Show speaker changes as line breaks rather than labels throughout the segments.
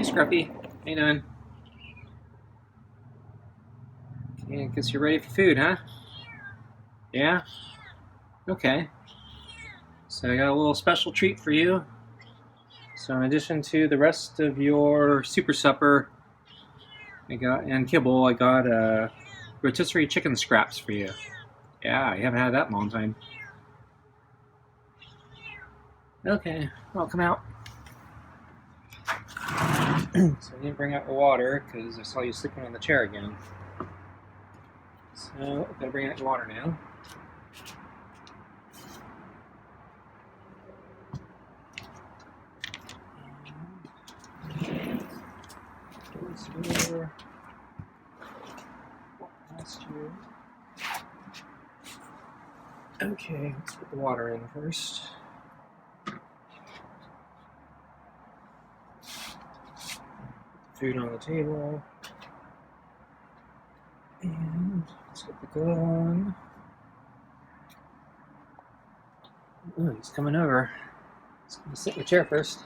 Scruffy. How you doing? Okay, I guess you're ready for food, huh? Yeah? Okay. So I got a little special treat for you. So in addition to the rest of your super supper and kibble, I got rotisserie chicken scraps for you. Yeah, you haven't had that in a long time. Okay, I'll come out. So I didn't bring out the water because I saw you sleeping on the chair again. So I'm gonna bring out the water now. Okay, let's put the water in first. Food on the table. And let's get the glove on. Oh, he's coming over. He's going to sit in the chair first.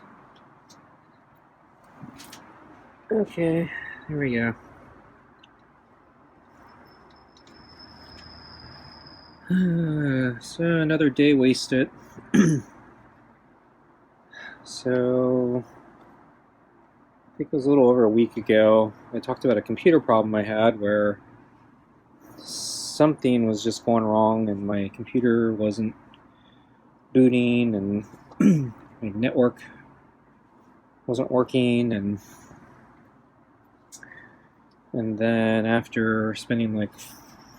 Okay, here we go. So another day wasted. So I think it was a little over a week ago, I talked about a computer problem I had where something was just going wrong and my computer wasn't booting and my network wasn't working, and then after spending like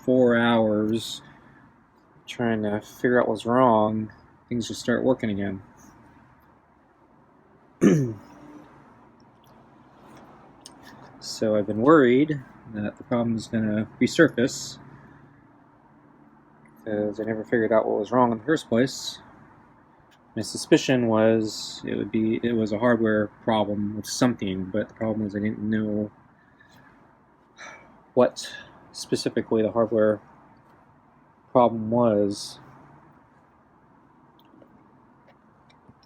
4 hours trying to figure out what's wrong, things just start working again. So I've been worried that the problem is going to resurface because I never figured out what was wrong in the first place. My suspicion was it was a hardware problem with something, but the problem is I didn't know what specifically the hardware problem was.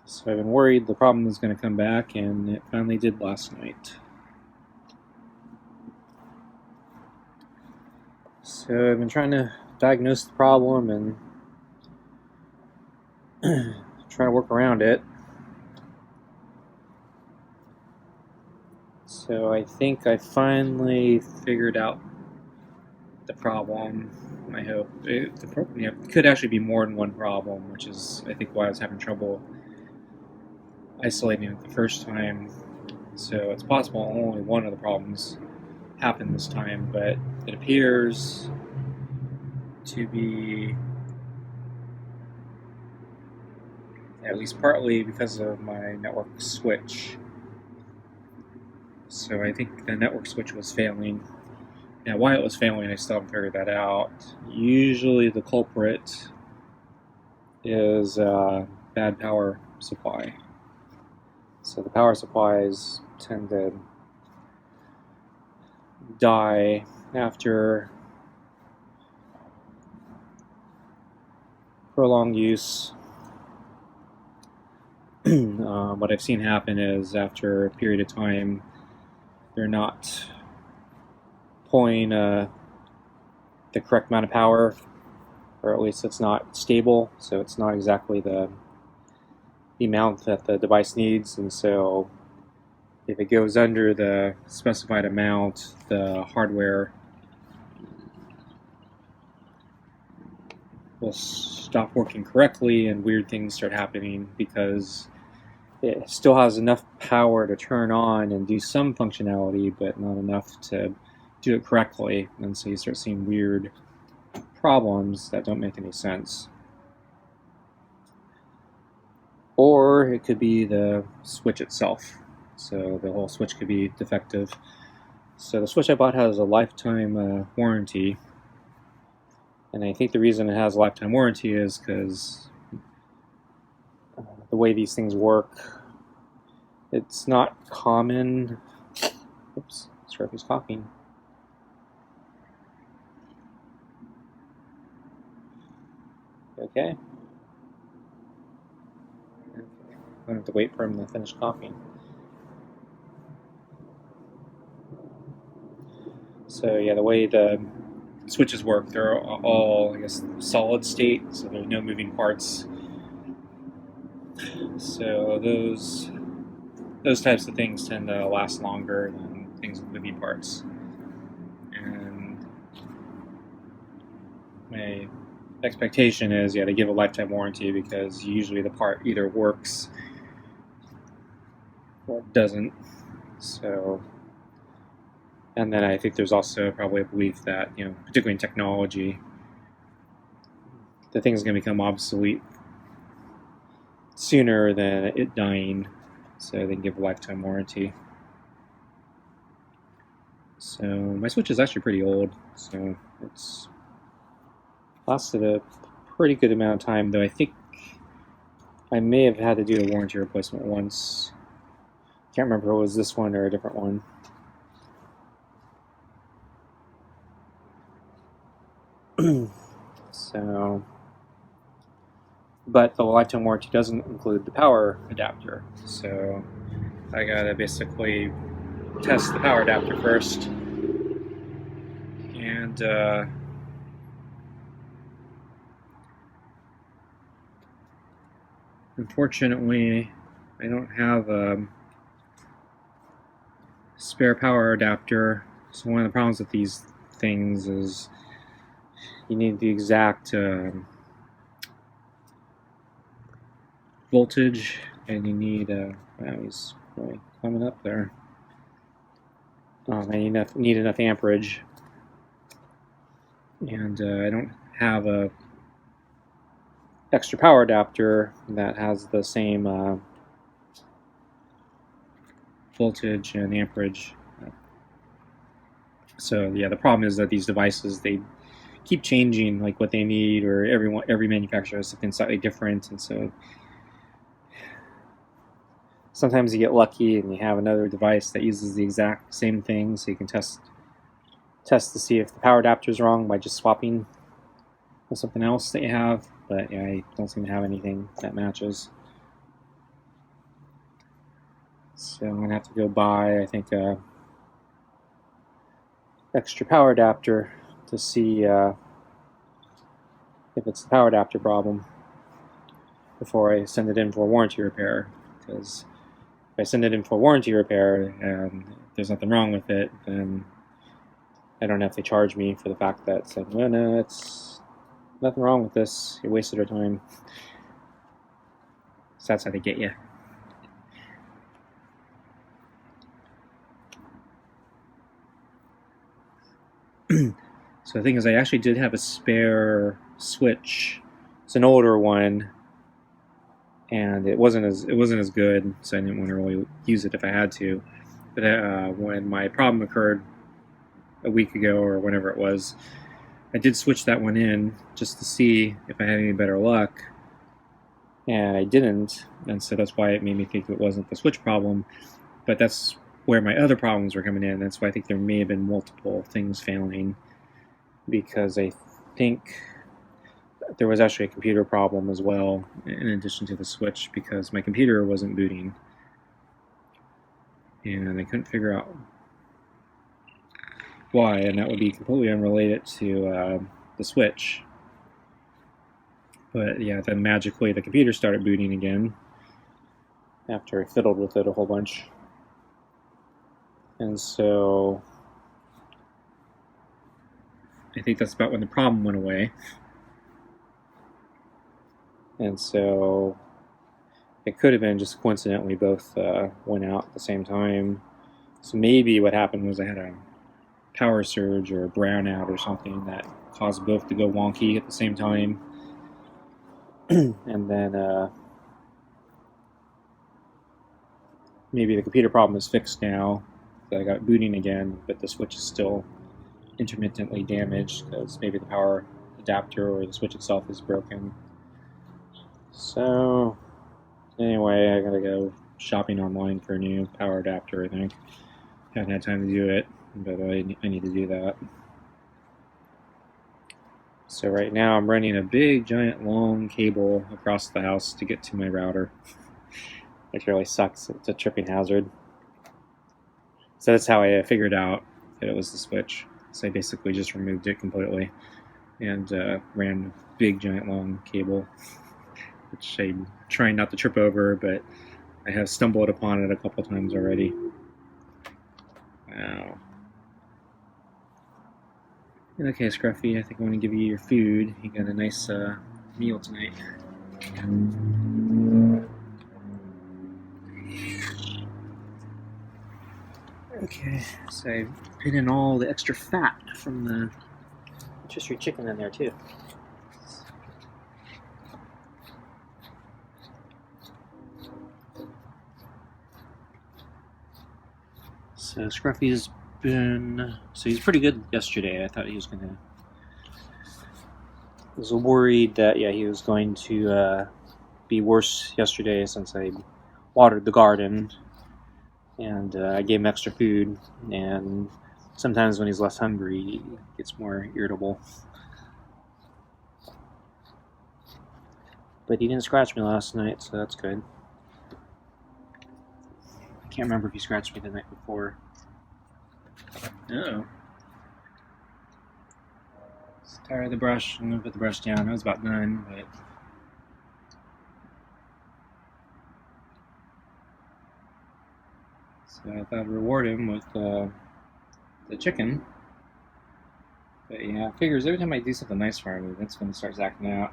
So I've been worried the problem is going to come back, and it finally did last night. So I've been trying to diagnose the problem and try to work around it. So I think I finally figured out the problem. I hope it could actually be more than one problem, which is I think why I was having trouble isolating it the first time. So it's possible only one of the problems happened this time, but it appears to be at least partly because of my network switch. So I think the network switch was failing. Now, why it was failing, I still haven't figured that out. Usually the culprit is bad power supply. So the power supplies tend to die after prolonged use. What I've seen happen is after a period of time, they're not pulling the correct amount of power, or at least it's not stable, so it's not exactly the amount that the device needs, and so if it goes under the specified amount, the hardware will stop working correctly and weird things start happening because it still has enough power to turn on and do some functionality, but not enough to do it correctly, and so you start seeing weird problems that don't make any sense. Or it could be the switch itself. So the whole switch could be defective. So the switch I bought has a lifetime warranty, and I think the reason it has a lifetime warranty is because the way these things work, it's not common. Oops, Scruffy's coughing. Okay. I'm going to have to wait for him to finish coughing. So yeah, the way the switches work, they're all, I guess, solid state, so there's no moving parts. So those types of things tend to last longer than things with moving parts. And my expectation is, yeah, to give a lifetime warranty, because usually the part either works or doesn't. So, and then I think there's also probably a belief that, you know, particularly in technology, the thing's going to become obsolete sooner than it dying, so they can give a lifetime warranty. So my Switch is actually pretty old, so it's lasted a pretty good amount of time, though I think I may have had to do a warranty replacement once. Can't remember if it was this one or a different one. So, but the lifetime warranty doesn't include the power adapter, so I gotta basically test the power adapter first, and unfortunately I don't have a spare power adapter. So one of the problems with these things is you need the exact voltage, and you need wow, he's really climbing up there. I need enough amperage, and I don't have a extra power adapter that has the same voltage and amperage. So yeah, the problem is that these devices, they keep changing like what they need, or every manufacturer has something slightly different, and so sometimes you get lucky and you have another device that uses the exact same thing, so you can test to see if the power adapter is wrong by just swapping with something else that you have. But yeah, I don't seem to have anything that matches. So I'm gonna have to go buy, I think, a extra power adapter to see if it's the power adapter problem before I send it in for warranty repair. Because if I send it in for warranty repair and there's nothing wrong with it, then I don't know if they charge me for the fact that it's like, well, no, it's nothing wrong with this. You wasted our time. So that's how they get you. So the thing is, I actually did have a spare Switch. It's an older one, and it wasn't as good, so I didn't want to really use it if I had to. But when my problem occurred a week ago or whenever it was, I did switch that one in just to see if I had any better luck, and I didn't, and so that's why it made me think it wasn't the Switch problem, but that's where my other problems were coming in. That's why I think there may have been multiple things failing, because I think there was actually a computer problem as well, in addition to the Switch, because my computer wasn't booting, and I couldn't figure out why, and that would be completely unrelated to the Switch. But yeah, then magically the computer started booting again after I fiddled with it a whole bunch. And so I think that's about when the problem went away. And so it could have been just coincidentally both went out at the same time. So maybe what happened was I had a power surge or a brownout or something that caused both to go wonky at the same time. And then maybe the computer problem is fixed now. I got booting again, but the Switch is still intermittently damaged because maybe the power adapter or the Switch itself is broken. So anyway, I gotta go shopping online for a new power adapter, I think. Haven't had time to do it, but I need to do that. So right now I'm running a big, giant, long cable across the house to get to my router, which really sucks. It's a tripping hazard. So that's how I figured out that it was the Switch. So I basically just removed it completely and ran a big, giant, long cable, which I'm trying not to trip over, but I have stumbled upon it a couple times already. Wow. Okay, Scruffy, I think I want to give you your food. You got a nice meal tonight. Okay, so I put in all the extra fat from the rotisserie chicken in there too. So Scruffy's he's pretty good yesterday. I thought he was gonna. I was worried that he was going to be worse yesterday since I watered the garden and I gave him extra food, and sometimes when he's less hungry he gets more irritable. But he didn't scratch me last night, so that's good. I can't remember if he scratched me the night before. Oh. Just tired of the brush. I'm gonna put the brush down. I was about done, but so I thought I'd reward him with the chicken. But yeah, it figures every time I do something nice for him, that's when he starts acting out.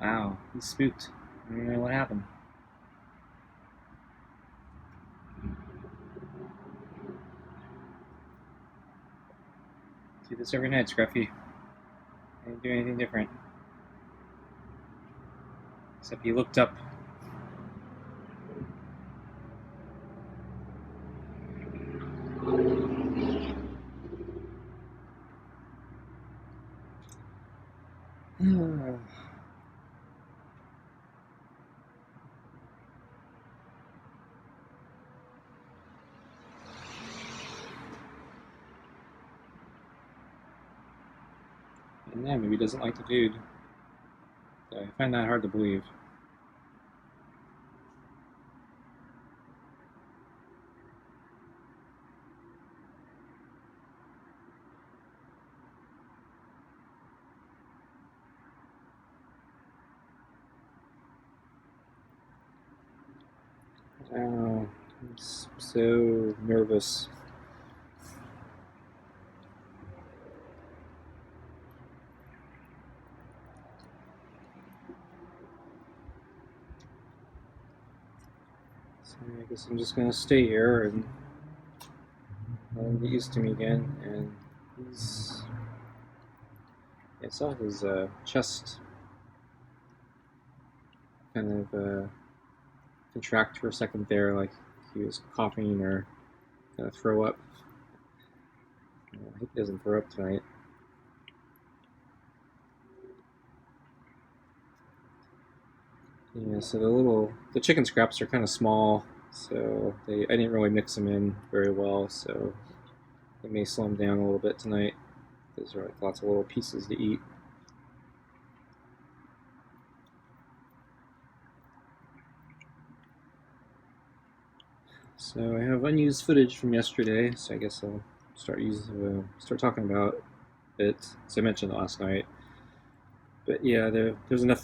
Wow, he's spooked. I don't know what happened. Do this every night, Scruffy. I didn't do anything different. Except he looked up. And yeah, maybe he doesn't like the food. So I find that hard to believe. Oh, I'm so nervous. So I guess I'm just gonna stay here and let him get used to me again. And I saw his chest kind of contract for a second there, like he was coughing or gonna throw up. I hope he doesn't throw up tonight. Yeah, so the chicken scraps are kind of small, so I didn't really mix them in very well, so it may slow them down a little bit tonight. Those are like lots of little pieces to eat. So I have unused footage from yesterday, so I guess I'll start talking about it. So I mentioned it last night. But yeah, there's enough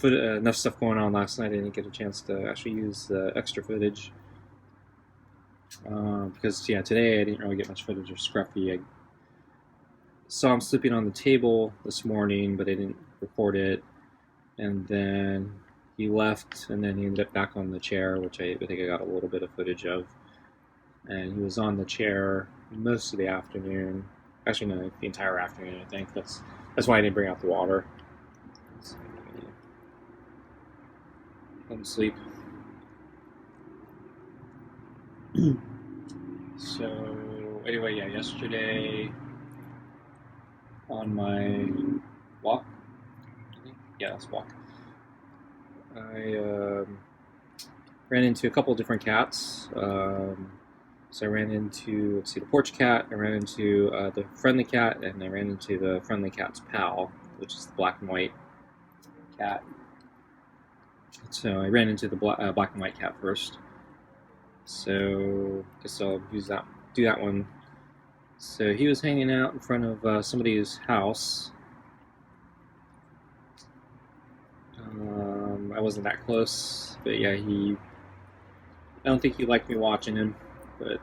stuff going on last night. I didn't get a chance to actually use the extra footage because today I didn't really get much footage of Scruffy. I saw him sleeping on the table this morning, but I didn't record it. And then he left, and then he ended up back on the chair, which I think I got a little bit of footage of. And he was on the chair most of the afternoon. Actually, no, the entire afternoon. I think that's why I didn't bring out the water. Let him sleep. So anyway, yesterday on my walk, let's walk. I ran into a couple different cats. So I ran into the porch cat. I ran into the friendly cat, and I ran into the friendly cat's pal, which is the black and white cat. So I ran into the black and white cat first. So guess I'll do that one. So he was hanging out in front of somebody's house. I wasn't that close, but yeah, I don't think he liked me watching him, but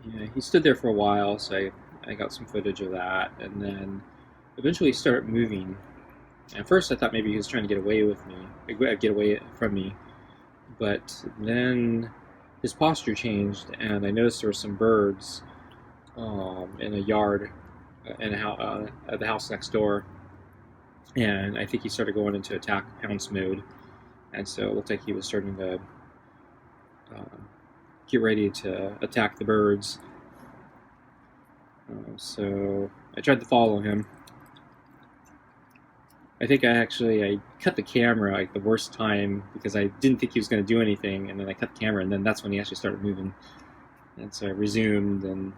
yeah, he stood there for a while, so I got some footage of that, and then eventually he started moving. At first I thought maybe he was trying to get away from me, but then his posture changed, and I noticed there were some birds in a yard at the house next door, and I think he started going into attack pounce mode, and so it looked like he was starting to get ready to attack the birds. So I tried to follow him. I think I cut the camera like the worst time because I didn't think he was going to do anything, and then I cut the camera, and then that's when he actually started moving. And so I resumed, and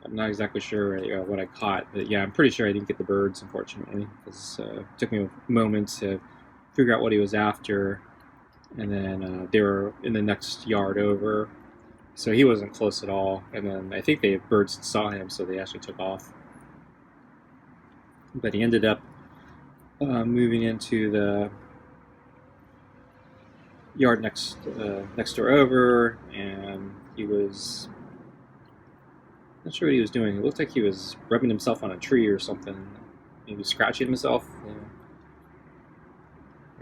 I'm not exactly sure what I caught, but yeah, I'm pretty sure I didn't get the birds, unfortunately, because it took me a moment to figure out what he was after, and then they were in the next yard over, so he wasn't close at all, and then I think the birds saw him, so they actually took off. But he ended up moving into the yard next door over, and he was not sure what he was doing. It looked like he was rubbing himself on a tree or something, maybe scratching himself,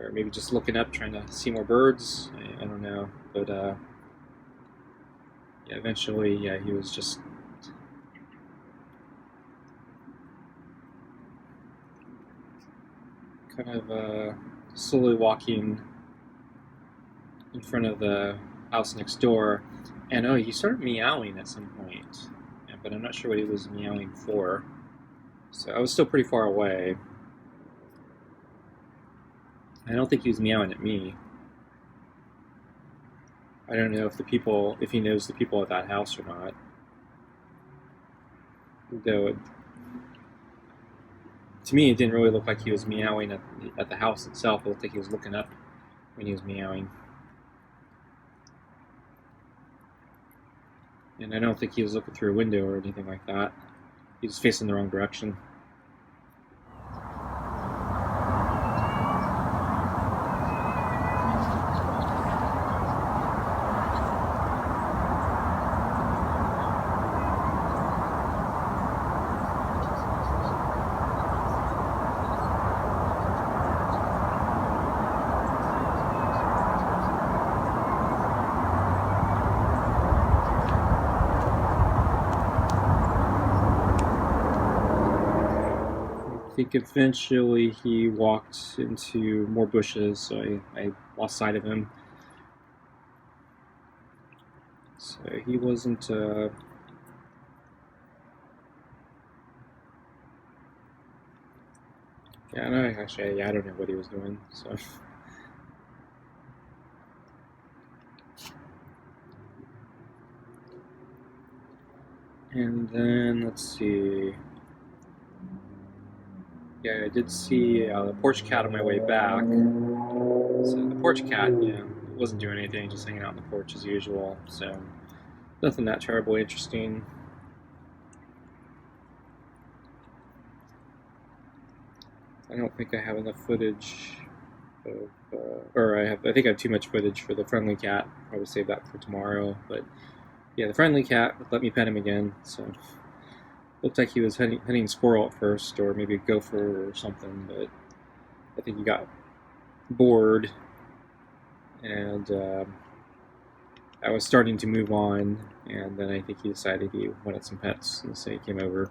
or maybe just looking up, trying to see more birds. I don't know, but yeah, eventually, yeah, he was just kind of slowly walking in front of the house next door, and he started meowing at some point, but I'm not sure what he was meowing for. So I was still pretty far away. I don't think he was meowing at me. I don't know if he knows the people at that house or not. Though to me, it didn't really look like he was meowing at the house itself. It looked like he was looking up when he was meowing. And I don't think he was looking through a window or anything like that. He was facing the wrong direction. I think eventually he walked into more bushes, so I lost sight of him. So he wasn't. Yeah, no, actually, yeah, I don't know what he was doing. So. And then let's see. Yeah, I did see the porch cat on my way back. So the porch cat, yeah, wasn't doing anything, just hanging out on the porch as usual. So nothing that terribly interesting. I don't think I have enough footage of, I think I have too much footage for the friendly cat. I would save that for tomorrow. But yeah, the friendly cat let me pet him again. So looked like he was hunting squirrel at first, or maybe a gopher or something. But I think he got bored, and I was starting to move on, and then I think he decided he wanted some pets, and so he came over.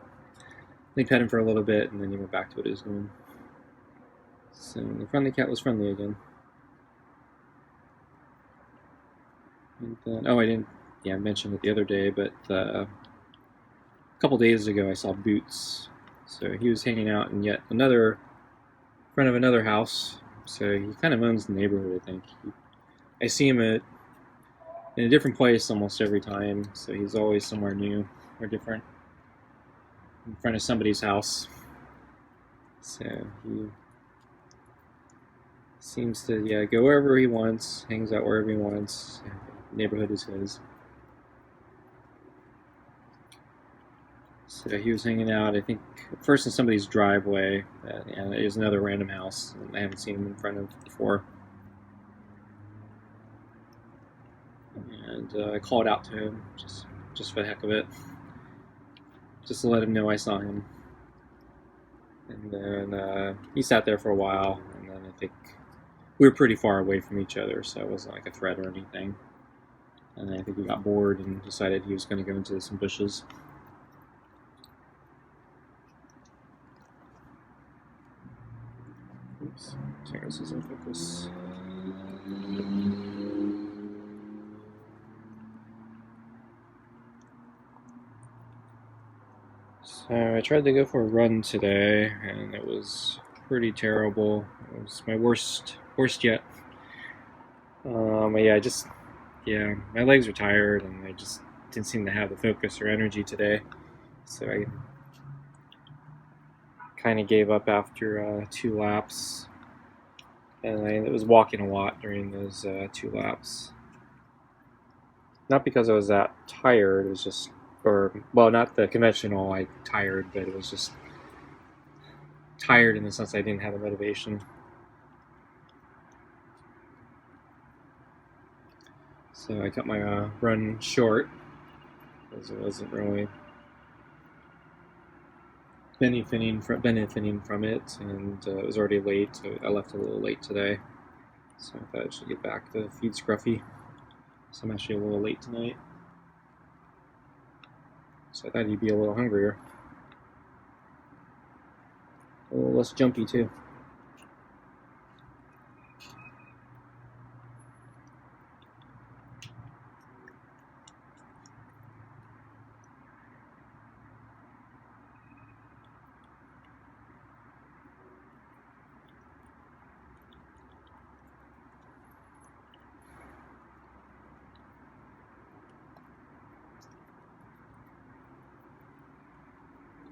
They pet him for a little bit, and then he went back to what he was doing. So the friendly cat was friendly again. And then, I didn't mention it the other day, but a couple days ago I saw Boots. So he was hanging out in yet another front of another house. So he kind of owns the neighborhood, I think. I see him in a different place almost every time, so he's always somewhere new or different, in front of somebody's house. So Seems to go wherever he wants, hangs out wherever he wants. Neighborhood is his. So he was hanging out, I think, first in somebody's driveway, and there's another random house I haven't seen him in front of before. And I called out to him, just for the heck of it, just to let him know I saw him. And then he sat there for a while, and then I think we were pretty far away from each other, so it wasn't like a threat or anything. And then I think he got bored and decided he was going to go into some bushes. Oops, sorry, this isn't focus. So I tried to go for a run today, and it was pretty terrible. It was my worst yet. My legs were tired, and I just didn't seem to have the focus or energy today. So I kind of gave up after 2 laps, and I was walking a lot during those 2 laps. Not because I was that tired, it was just, not the conventional tired, but it was just tired in the sense I didn't have the motivation. So I cut my run short because it wasn't really benefiting from it, and it was already late. So I left a little late today, so I thought I should get back to feed Scruffy. So I'm actually a little late tonight. So I thought he'd be a little hungrier. A little less jumpy too.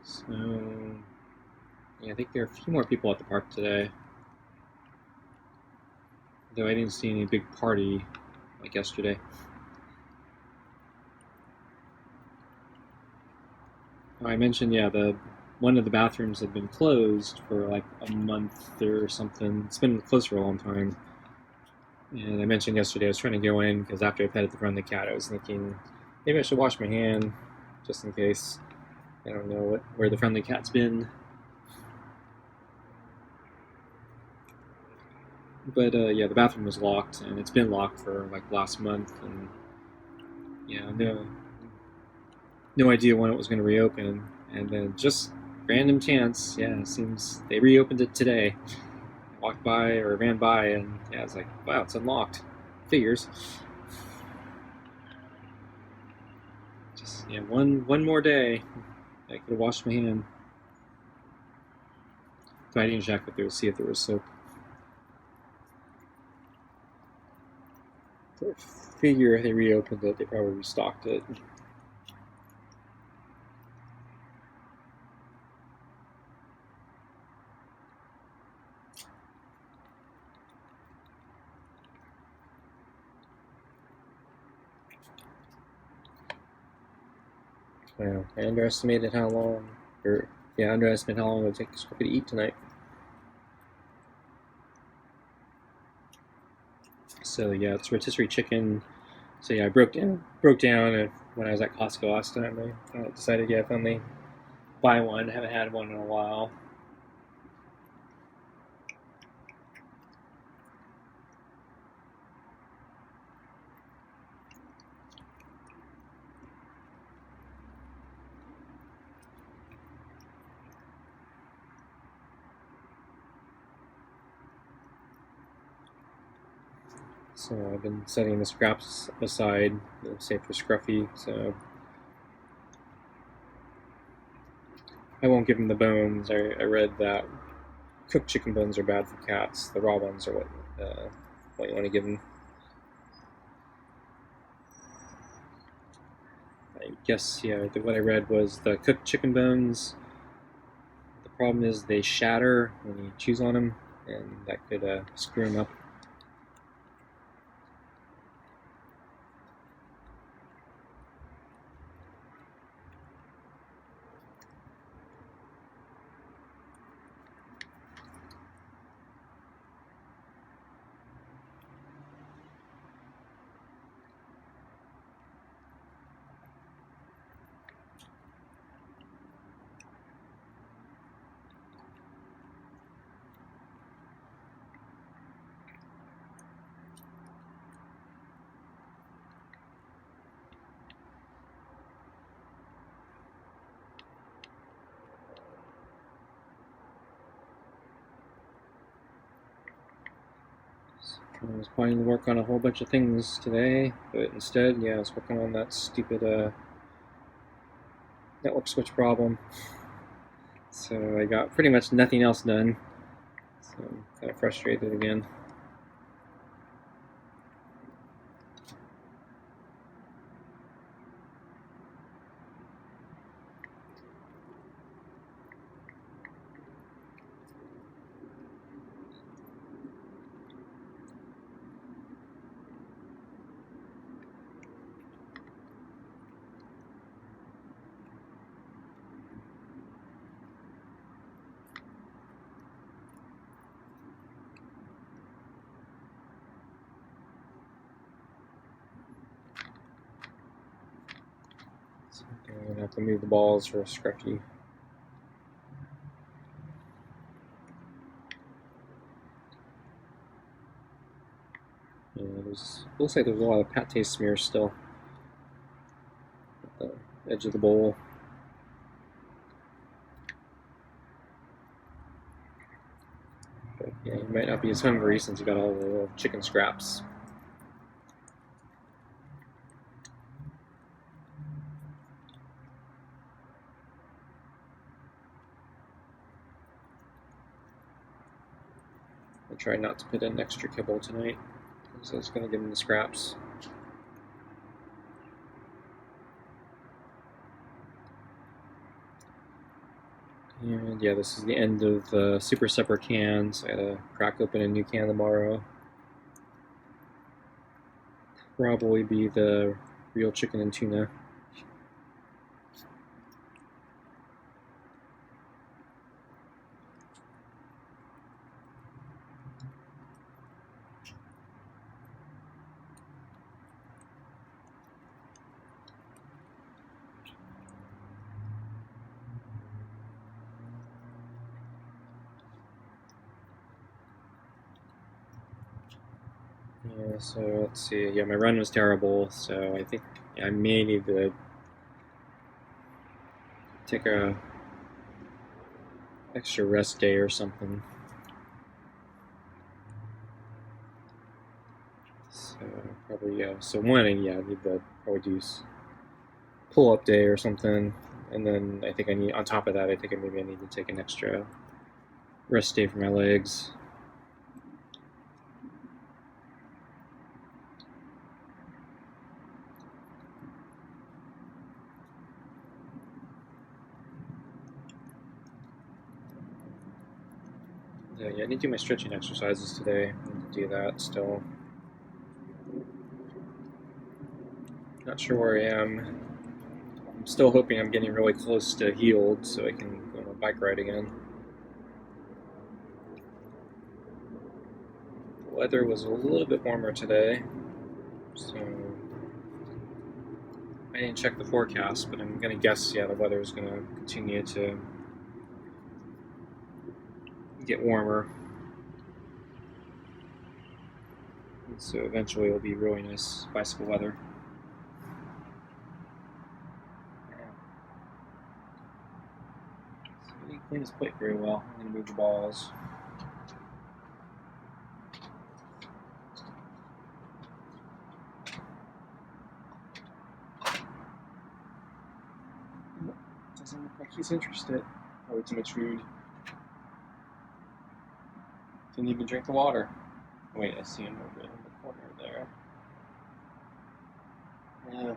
So, I think there are a few more people at the park today. Though I didn't see any big party like yesterday. I mentioned, one of the bathrooms had been closed for like a month or something. It's been closed for a long time. And I mentioned yesterday I was trying to go in because after I petted the front of the cat, I was thinking maybe I should wash my hand just in case. I don't know where the friendly cat's been. But the bathroom was locked, and it's been locked for like last month, and no idea when it was going to reopen. And then just random chance, it seems they reopened it today. I walked by or ran by, and I was like, wow, it's unlocked. Figures. Just one more day. I could have washed my hand. But I didn't check see if there was soap. I figure if they reopened it, they probably restocked it. Wow, I underestimated how long it would take Scruffy to eat tonight. So it's rotisserie chicken. So I broke down when I was at Costco last time. I decided I finally buy one. I haven't had one in a while. So I've been setting the scraps aside, save for Scruffy. So I won't give him the bones. I read that cooked chicken bones are bad for cats. The raw ones are what you want to give them. I guess what I read was the cooked chicken bones. The problem is they shatter when you chews on them, and that could screw him up. I was planning to work on a whole bunch of things today, but instead, yeah, I was working on that stupid network switch problem. So I got pretty much nothing else done. So I'm kind of frustrated again. I'm gonna have to move the balls for Scruffy. Yeah, looks like there's a lot of pate smears still at the edge of the bowl. But yeah, you might not be as hungry since you got all the little chicken scraps. I tried not to put in extra kibble tonight, because I was going to give him the scraps. And yeah, this is the end of the super separate cans. I gotta crack open a new can tomorrow. Probably be the real chicken and tuna. Yeah, so let's see. Yeah, my run was terrible, so I think I may need to take a extra rest day or something. So probably yeah. So one, yeah, I need to probably do pull-up day or something, and then I think I need on top of that. I think maybe I need to take an extra rest day for my legs. Yeah, I need to do my stretching exercises today. I need to do that still. Not sure where I am. I'm still hoping I'm getting really close to healed so I can go on a bike ride again. The weather was a little bit warmer today, so I didn't check the forecast, but I'm gonna guess yeah the weather is gonna continue to get warmer. And so eventually it'll be really nice bicycle weather. So he didn't clean his plate very well. I'm gonna move the balls. Doesn't look like he's interested. Probably too much food. Didn't even drink the water. Wait, I see him over in the corner there. Yeah.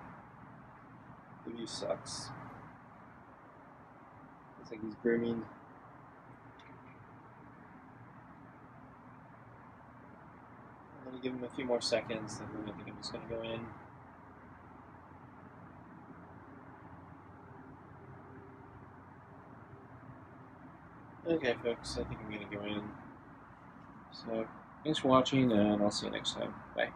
The view sucks. Looks like he's grooming. going to give him a few more seconds, and then I think I'm just going to go in. Okay, folks, I think I'm going to go in. So, thanks for watching, and I'll see you next time. Bye.